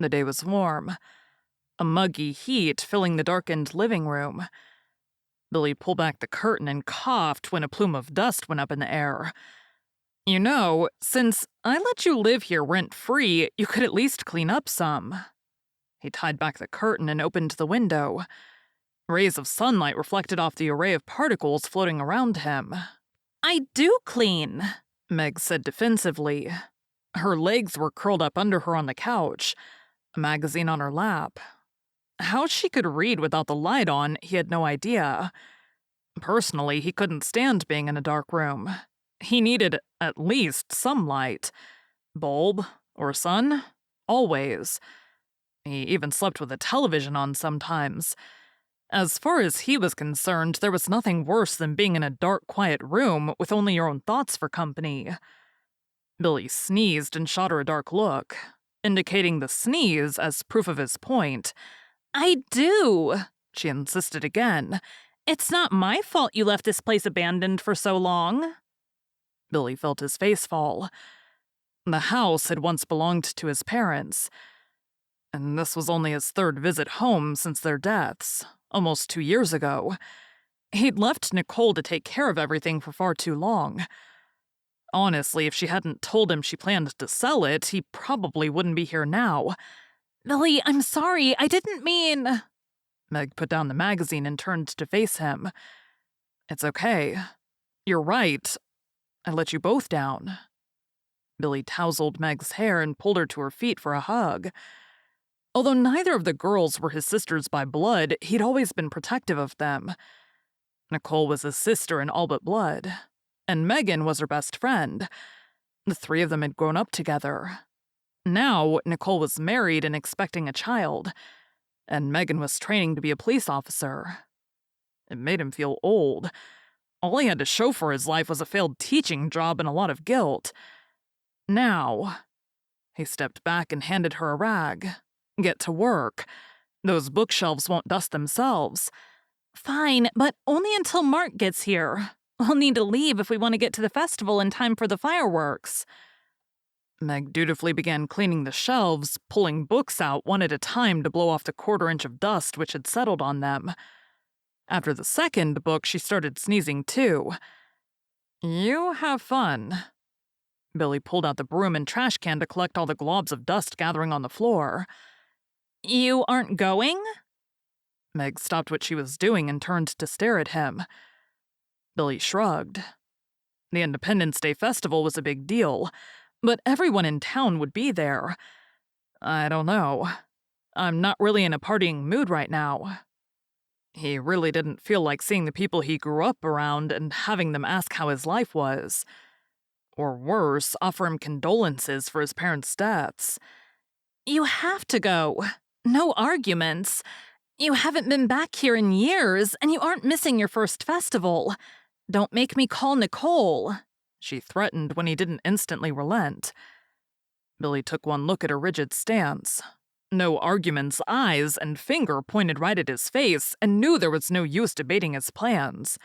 The day was warm, a muggy heat filling the darkened living room. Billy pulled back the curtain and coughed when a plume of dust went up in the air. You know, since I let you live here rent-free, you could at least clean up some. He tied back the curtain and opened the window. Rays of sunlight reflected off the array of particles floating around him. "I do clean," Meg said defensively. Her legs were curled up under her on the couch, a magazine on her lap. How she could read without the light on, he had no idea. Personally, he couldn't stand being in a dark room. He needed at least some light. Bulb or sun? Always. He even slept with a television on sometimes. As far as he was concerned, there was nothing worse than being in a dark, quiet room with only your own thoughts for company. Billy sneezed and shot her a dark look, indicating the sneeze as proof of his point. "I do," she insisted again. "It's not my fault you left this place abandoned for so long." Billy felt his face fall. The house had once belonged to his parents, and this was only his third visit home since their deaths, almost 2 years ago. He'd left Nicole to take care of everything for far too long. Honestly, if she hadn't told him she planned to sell it, he probably wouldn't be here now. "Billy, I'm sorry, I didn't mean—" Meg put down the magazine and turned to face him. "It's okay. You're right. I let you both down." Billy tousled Meg's hair and pulled her to her feet for a hug. Although neither of the girls were his sisters by blood, he'd always been protective of them. Nicole was his sister in all but blood, and Megan was her best friend. The three of them had grown up together. Now, Nicole was married and expecting a child, and Megan was training to be a police officer. It made him feel old. All he had to show for his life was a failed teaching job and a lot of guilt. Now, he stepped back and handed her a rag. "Get to work. Those bookshelves won't dust themselves." "Fine, but only until Mark gets here. We'll need to leave if we want to get to the festival in time for the fireworks." Meg dutifully began cleaning the shelves, pulling books out one at a time to blow off the quarter-inch of dust which had settled on them. After the second book, she started sneezing too. "You have fun." Billy pulled out the broom and trash can to collect all the globs of dust gathering on the floor. "You aren't going?" Meg stopped what she was doing and turned to stare at him. Billy shrugged. The Independence Day festival was a big deal, but everyone in town would be there. I don't know. I'm not really in a partying mood right now. He really didn't feel like seeing the people he grew up around and having them ask how his life was. Or worse, offer him condolences for his parents' deaths. "You have to go. No arguments. You haven't been back here in years, and you aren't missing your first festival. Don't make me call Nicole," she threatened when he didn't instantly relent. Billy took one look at her rigid stance. No arguments, eyes and finger pointed right at his face, and knew there was no use debating his plans.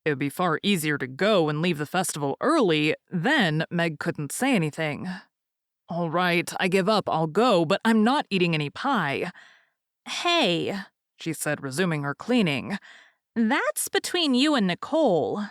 It would be far easier to go and leave the festival early, then Meg couldn't say anything. "All right, I give up, I'll go, but I'm not eating any pie." "Hey," she said, resuming her cleaning. "That's between you and Nicole."